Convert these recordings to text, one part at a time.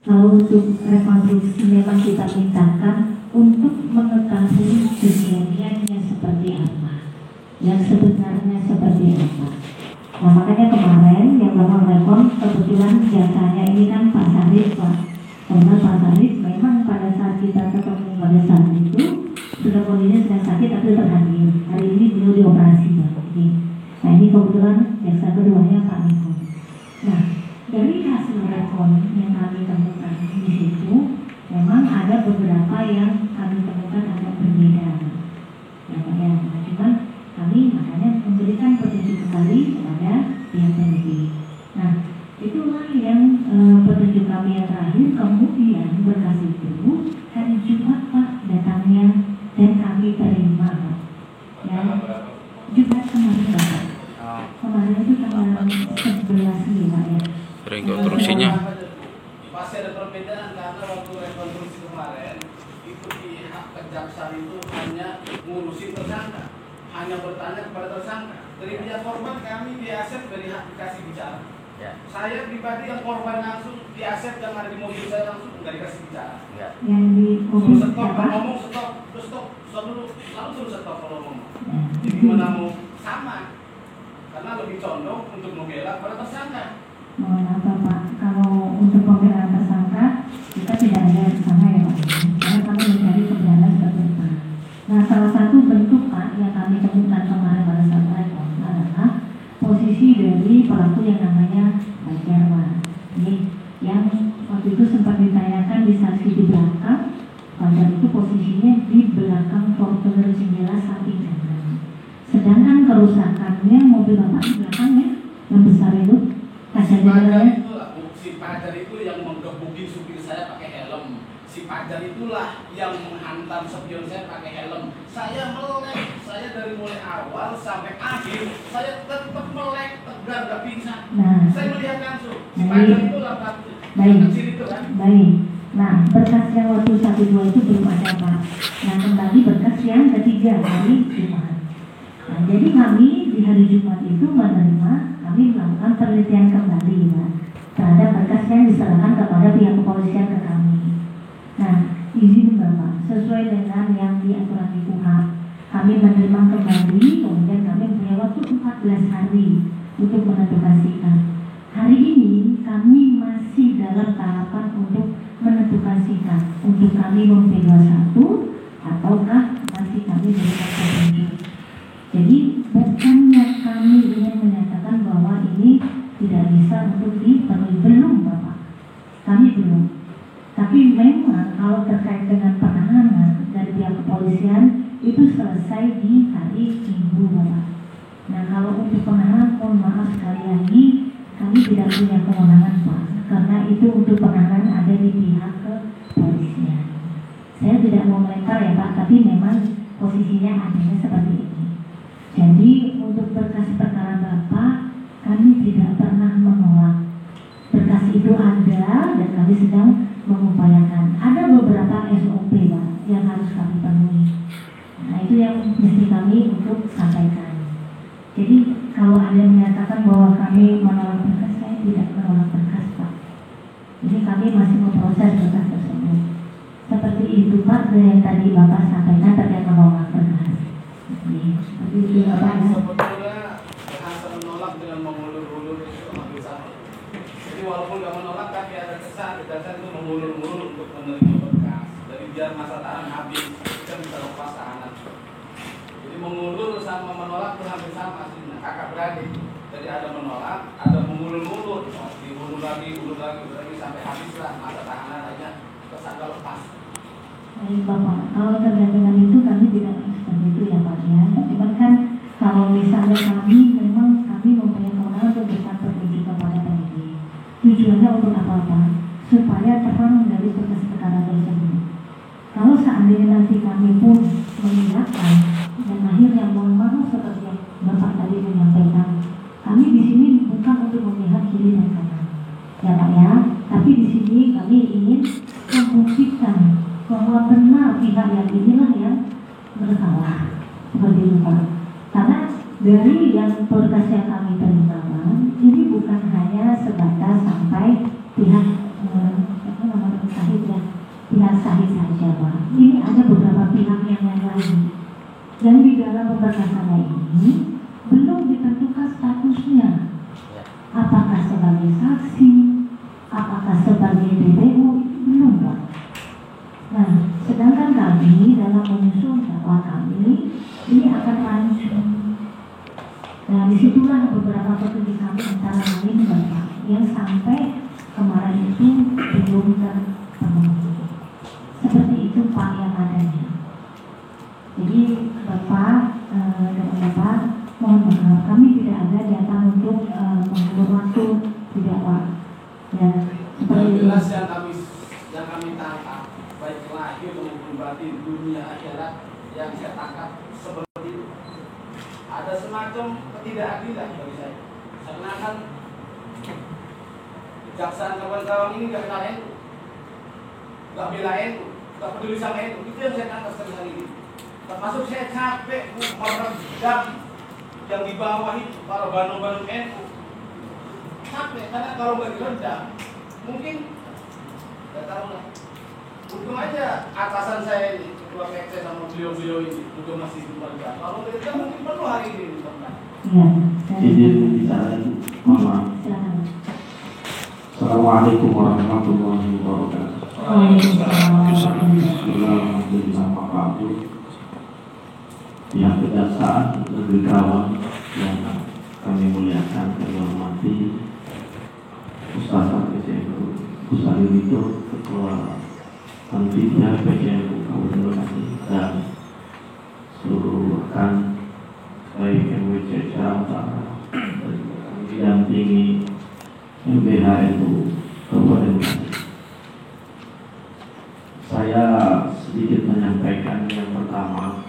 Kalau untuk rekonstruksi memang kita mintakan untuk mengetahui kejadiannya seperti apa, yang sebenarnya seperti apa. Nah makanya kemarin yang melakukan rekon kebetulan jasanya ini kan Pak Sarif, Pak. Karena Pak Sarif memang pada saat kita ketemu pada saat itu sudah kondisinya sedang sakit tapi tetap hadir. Hari ini beliau dioperasi Pak. Nah ini kebetulan jaksa keduanya Pak Niko. Nah dari hasil rekon yang kami temukan di situ memang ada beberapa yang kami temukan agak berbeda. Ya Pak ya. Nah, cuman kami makanya memberikan petunjuk kembali kepada pihak penyidik. Nah itulah yang petunjuk kami yang terakhir. Kemudian berkas itu hari Jumat Pak datangnya dan kami terima Pak. Ya Jumat kemarin Pak. Kemarin itu tanggal 11 nih Pak ya. Rekonstruksinya. Pasti ada perbedaan karena waktu rekonstruksi kemarin itu pihak kejaksaan itu hanya ngurusin tersangka, hanya bertanya kepada tersangka. Dari pihak korban kami di aset dari hak dikasih bicara. Ya. Saya pribadi yang korban langsung di aset yang ada di mobil saya langsung nggak dikasih bicara. Ya. Yang di mobil suruh stop, siapa? ngomong stop, terus stop dulu, lalu suruh stop kalau ngomong. Jadi gimana mau sama? Karena lebih condong untuk membela pada tersangka. Mohon maaf Pak, kalau untuk pembelaan tersangka kita tidak ada tersangka ya Pak, karena kami mencari kebenaran seperti itu. Nah salah satu bentuk Pak yang kami temukan kemarin pada saat rekon adalah posisi dari pelaku yang namanya Fajar Pak. Ini yang waktu itu sempat ditayangkan di saksi di belakang. Fajar itu posisinya di belakang Fortuner jendela samping kanan. Sedangkan kerusakannya mobil Bapak di belakangnya yang besar itu. Si Fajar itu yang menggebukin supir saya pakai helm. Si Fajar itulah yang menghantam spion saya pakai helm. Saya melek, saya dari mulai awal sampai akhir saya tetap melek, tegar, gak pingsan. Nah, saya melihat langsung. Si Fajar itulah baik, kecil itu kan. Baik. Nah, berkas yang waktu 1-2 itu belum ada Pak. Nah, kembali berkas yang ketiga hari Jumat. Nah, jadi kami di hari Jumat itu menerima, kami melakukan penelitian kembali Pak terhadap berkas yang diserahkan kepada pihak kepolisian ke kami. Nah, izin Bapak, sesuai dengan yang diatur di KUHP, kami menerima kembali, kemudian kami punya waktu 14 hari untuk menentukan sikap. Hari ini kami masih dalam tahapan untuk menentukan sikap untuk kami memp21 ataukah masih kami berikan petunjuk. Jadi bukannya kami ingin menyatakan bahwa ini tidak bisa untuk dipenuhi, belum Bapak, kami belum. Tapi memang kalau terkait dengan penahanan dari pihak kepolisian itu selesai di hari Minggu Bapak. Nah kalau untuk penahanan mohon maaf sekali lagi kami tidak punya kewenangan Pak, karena itu untuk penahanan ada di pihak kepolisian. Saya tidak mau melempar ya Pak, tapi memang posisinya adanya seperti ini. Jadi untuk berkas perkara Bapak kami tidak pernah menolak. Berkas itu ada dan kami sedang mengupayakan. Ada beberapa SOP Pak yang harus kami penuhi. Nah itu yang mesti kami untuk sampaikan. Jadi kalau ada yang menyatakan bahwa kami menolak berkas, saya tidak menolak berkas Pak. Jadi kami masih memproses berkas tersebut. Seperti itu Pak yang tadi Bapak sampaikan terkait menolak berkas. Seperti itu Bapak ya. Sebetulnya bahasa menolak dengan mengulur-ulur itu hampir sama. Jadi walaupun nggak menolak tapi ada kesan itu mengulur-ulur untuk menerima berkas. Jadi biar masa tahanan habis kan bisa lepas tahanan. Jadi mengulur sama menolak itu hampir sama aslinya, kakak beradik. Jadi ada menolak, ada mengulur-ulur, diulur lagi sampai habislah masa tahanan aja tersangka lepas. Baik Bapak, kalau terkait dengan itu kami tidak seperti itu ya Pak ya. Cuman kan kalau misalnya kami memang kami mempunyai kewenangan untuk berikan petunjuk kepada penyidik. Tujuannya untuk apa? Supaya terang dari berkas perkara tersebut. Kalau seandainya nanti kami pun mengiyakan dan akhirnya mohon maaf seperti yang Bapak tadi menyampaikan, kami di sini bukan untuk memihak kiri dan kanan, ya Pak ya. Tapi di sini kami ingin membuktikan bahwa benar pihak yang inilah yang bersalah, seperti itu Pak. Karena dari yang berkas yang kami terima ini bukan hanya sebatas sampai pihak pihak yang lain. Dan di dalam pemberkasannya ini belum ditentukan statusnya, apakah sebagai saksi, apakah sebagai DPO, itu belum, Pak. Nah, sedangkan kami dalam menyusun dakwah kami ini akan rancu. Nah, disitulah beberapa petunjuk kami antara lain Bapak yang sampai kemarin itu belum terpenuhi. Seperti itu Pak yang adanya. Jadi Bapak dan Bapak mohon maaf kami tidak ada datang untuk mengulur waktu, tidak Pak. Ya, seperti itu. Jelas yang kami tangkap baik lahir maupun batin dunia akhirat yang saya tangkap seperti itu. Ada semacam ketidakadilan bagi saya. Seakan-akan kejaksaan kawan-kawan ini nggak kenal NU, nggak bela NU, nggak peduli sama NU. Itu yang saya tangkap sekali ini. Termasuk saya capek meredam yang di bawah itu para banu-banu NU. Capek karena kalau nggak diredam, mungkin nggak tahu lah. Untung aja atasan saya ini, ketua PX sama beliau-beliau ini juga masih bekerja. Kalau mereka mungkin penuh hari ini. Iya. Izin bicara, mohon maaf. Assalamualaikum warahmatullahi wabarakatuh. Alhamdulillah wabarakatuh. Pihak kejaksaan negeri Karawang yang kami muliakan, kami hormati Ustaz PCNU Ustaz Yudito, Ketua Panitia PCNU Kabupaten Bekasi dan seluruh rekan baik MWC secara utara dan didampingi MBHNU Kabupaten Bekasi. Saya sedikit menyampaikan yang pertama,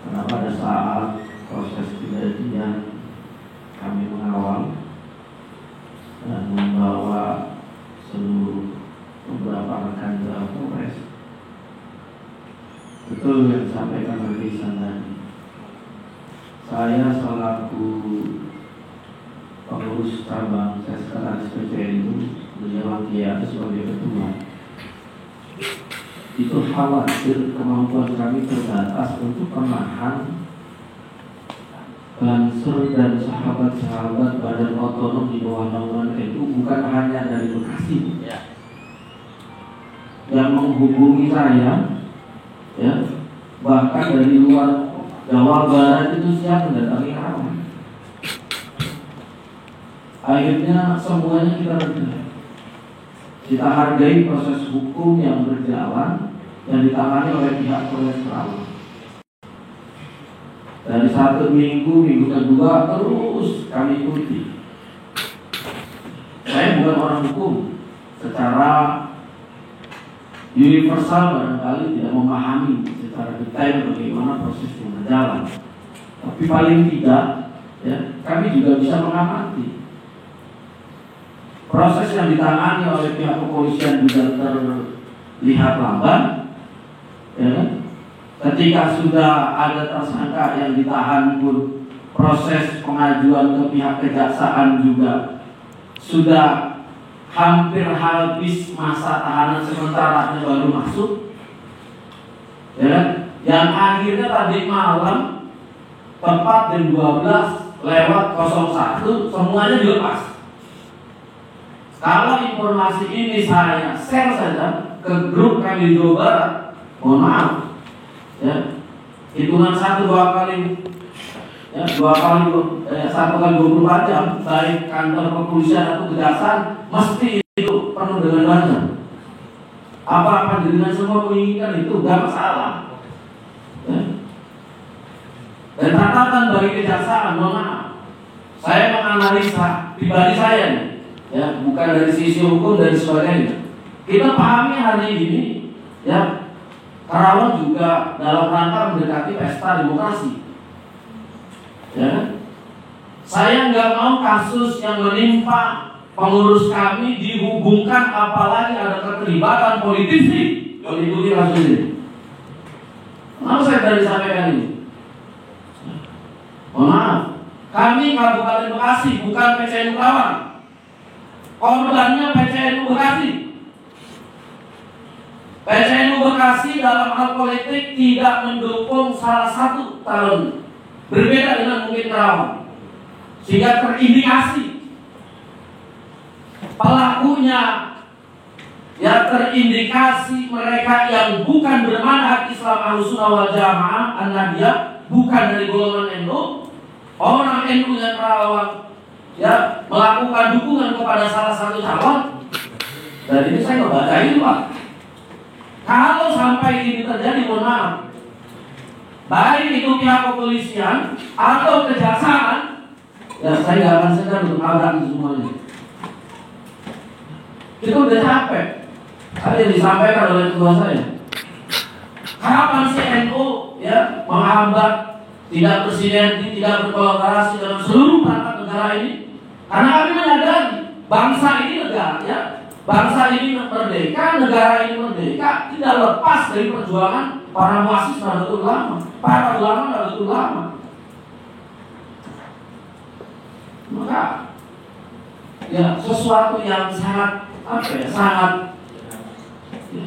karena pada saat proses kejadian kami mengawal dan membawa seluruh beberapa rekan ke Polres. Betul yang disampaikan oleh Lisan tadi. Saya selaku pengurus cabang sekretaris PCNU beliau dia sebagai ketua. Itu khawatir kemampuan kami terbatas untuk menahan Banser dan sahabat-sahabat Badan Otonom di bawah naungan NU, bukan hanya dari Bekasi, yang menghubungi saya, ya, bahkan dari luar Jawa Barat itu siap mendatangi kami. Akhirnya semuanya kita hargai proses hukum yang berjalan yang ditangani oleh pihak Polres Karawang. Dari satu minggu kedua terus kami ikuti. Saya bukan orang hukum, secara universal barangkali tidak memahami secara detail bagaimana proses yang berjalan. Tapi paling tidak, ya, kami juga bisa mengamati proses yang ditangani oleh pihak kepolisian juga terlihat lamban, ya. Ketika sudah ada tersangka yang ditahan pun proses pengajuan ke pihak kejaksaan juga sudah hampir habis masa tahanan sementara baru masuk, ya. Yang akhirnya tadi malam tepat jam 12:01 semuanya dilepas. Kalau informasi ini saya share saja ke grup kami di Jawa Barat, mohon maaf, ya, hitungan 1-2 kali, ya, 1 kali 24 jam, baik kantor kepolisian atau kejaksaan mesti itu penuh dengan banyak. Apa-apa dengan semua menginginkan itu gak masalah, ya. Dan catatan bagi kejaksaan, mohon maaf, saya menganalisa pribadi saya nih, ya, bukan dari sisi hukum dan sebagainya. Kita pahami hari ini, ya, Karawang juga dalam rangka mendekati pesta demokrasi, ya. Saya nggak mau kasus yang menimpa pengurus kami dihubungkan, apalagi ada keterlibatan politisi mengikuti kasus ini. Kenapa saya tadi sampaikan ini? Mohon maaf, kami Kabupaten Bekasi bukan PCNU Karawang. Korbannya PCNU Bekasi. PCNU Bekasi dalam hal politik tidak mendukung salah satu calon, berbeda dengan mungkin Karawang, sehingga terindikasi pelakunya, ya terindikasi mereka yang bukan bermanhaj Islam Ahlussunnah wal Jamaah An-Nahdiyah, bukan dari golongan NU, orang NU yang Karawang ya melakukan dukungan kepada salah satu calon. Dan ini saya nggak baca itu, Pak. Kalau sampai ini terjadi, mohon maaf, baik itu pihak kepolisian atau kejaksaan, ya saya nggak akan segan untuk nabrak itu semuanya. Kita udah capek. Tadi disampaikan oleh ketua saya. Kapan sih NU ya menghambat, tidak bersinergi, tidak berkolaborasi dalam seluruh perangkat negara ini? Karena kami menyadari bangsa ini negara, ya, bangsa ini merdeka, negara ini merdeka tidak lepas dari perjuangan para muassis Nahdlatul Ulama, para ulama Nahdlatul Ulama. Maka ya sesuatu yang sangat sangat ya.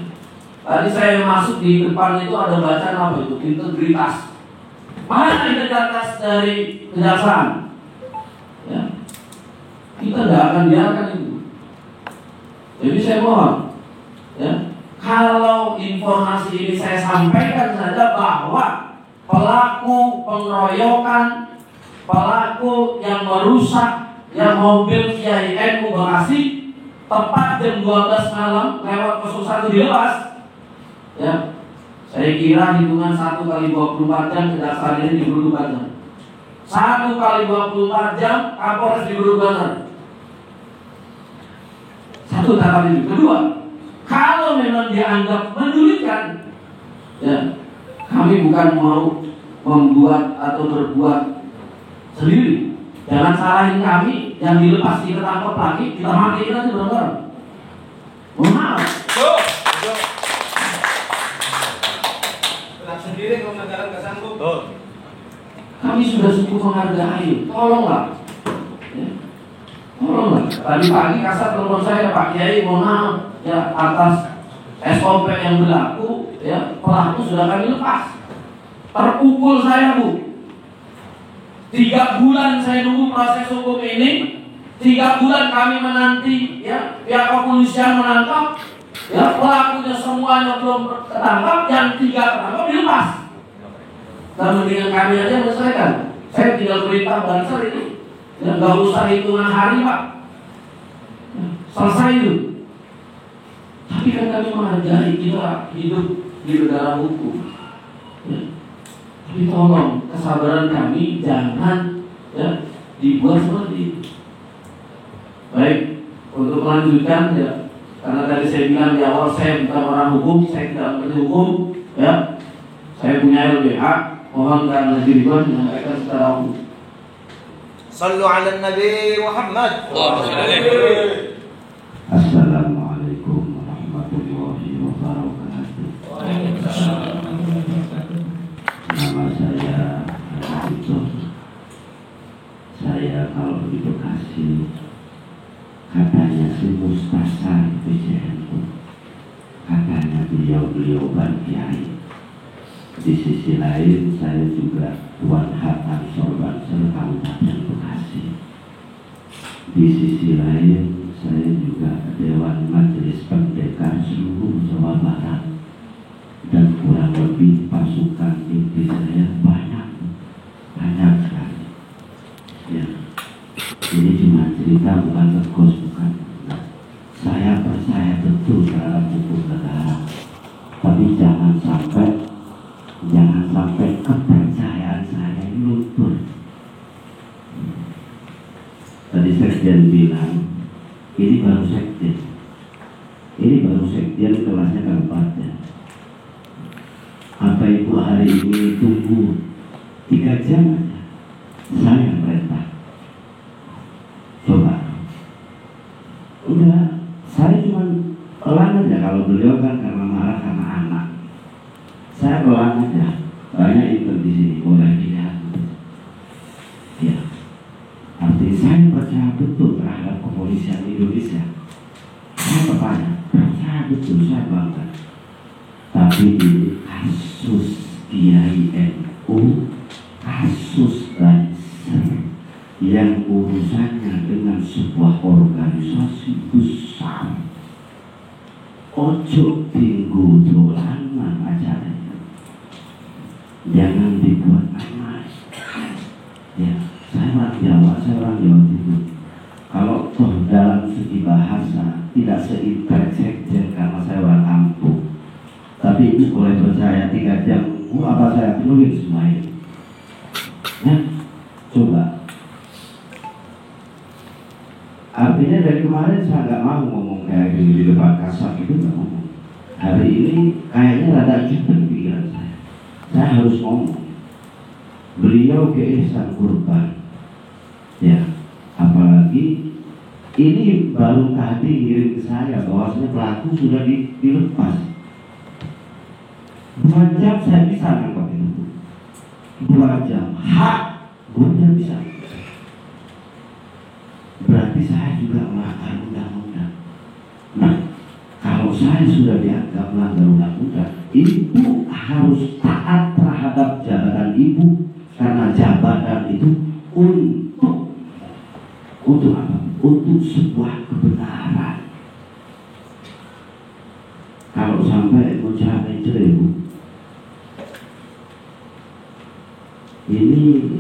Tadi saya masuk di depan itu ada bacaan apa itu? Integritas. Mana integritas dari kejaksaan? Ya. Kita tidak akan biarkan itu. Jadi saya mohon, ya, kalau informasi ini saya sampaikan saja bahwa pelaku pengeroyokan, pelaku yang merusak yang mobil Kiai NU Bekasi tepat jam 12 malam lewat 01 dilepas, ya, saya kira hitungan 1 kali 24 jam kejaksaan ini diburu Banjar. 1 kali 24 jam Kapolres diburu Banjar. Satu tahap itu. Kedua, kalau memang dianggap menyulitkan, ya, kami bukan mau membuat atau berbuat sendiri. Jangan salahin kami, yang dilepas kita tangkap lagi, kita mati nanti bareng-bareng. Mohon maaf. Gerak sendiri kalau negara nggak sanggup. Kami sudah cukup menghargai. Tolonglah. Ya. Tolonglah. Tadi pagi kasar telepon saya, Pak Kiai, mohon maaf ya atas SOP yang berlaku, ya pelaku sudah kami lepas. Terpukul saya, Bu. 3 bulan saya nunggu proses hukum ini, 3 bulan kami menanti, ya pihak kepolisian menangkap, ya pelakunya semuanya belum tertangkap, yang 3 tertangkap dilepas. Dan mendingan kami aja menyelesaikan. Saya tinggal perintah Banser ini, ya nggak usah hitungan hari, Pak, ya, selesai itu. Tapi kan kami menghargai, kita hidup di negara hukum. Ya. Tapi tolong kesabaran kami jangan ya dibuat seperti itu. Baik, untuk melanjutkan ya, karena tadi saya bilang di awal saya bukan orang hukum, saya tidak mengerti hukum, ya. Saya punya LBH, mohon karena diriban menyampaikan secara hukum. Sallu ala Nabi Muhammad. Assalamualaikum warahmatullahi wabarakatuh. Nama saya Anito. Saya kalau di Bekasi katanya si Mustasar PJNU, katanya beliau Kiai. Di sisi lain saya juga Tuan Hatam Sorban Kabupaten Bekasi. Di sisi lain saya juga Dewan Majelis Pendekar seluruh Jawa Barat. Dan kurang lebih pasukan inti saya banyak sekali. Ya, ini cuma cerita, bukan tekos, bukan. Nah, saya percaya betul terhadap hukum negara, tapi jangan sampai kepercayaan saya luntur. Tadi sekjen bilang ini baru sekjen kelasnya kabupaten. Apa ibu hari ini tunggu 3 jam aja? Saya perintah. Coba. Udah, saya cuma pelan aja. Kalau beliau kan karena marah karena anak. Saya pelan aja. Banyak itu di sini, boleh dilihat. Ya. Artinya saya percaya betul terhadap kepolisian Indonesia. Saya percaya betul, saya bangga. Tapi ini kasus Kiai NU, kasus Banser yang urusannya dengan sebuah organisasi besar. Ojo tinggu dolanan acaranya, jangan dibuat main-main. Ya, saya orang Jawa Timur. Kalau toh dalam segi bahasa tidak seintersekjen karena saya orang kampung. Tapi itu boleh percaya 3 jam, apa saya penuhin semua ini. Ya, coba. Artinya dari kemarin saya nggak mau ngomong kayak gini di depan kasar itu, nggak ngomong. Hari ini kayaknya rada cepet pikiran saya. Saya harus ngomong. Beliau ke Ihsan Kurban. Ya, apalagi ini baru tadi ngirim ke saya bahwasanya pelaku sudah dilepas. 2 jam saya bisa nangkap itu. 2 jam, 2 jam bisa. Berarti saya juga melanggar undang-undang. Nah, kalau saya sudah dianggap melanggar undang-undang, ibu harus taat terhadap jabatan ibu, karena jabatan itu untuk apa? Untuk sebuah kebenaran. Kalau sampai mencapai 1000, ini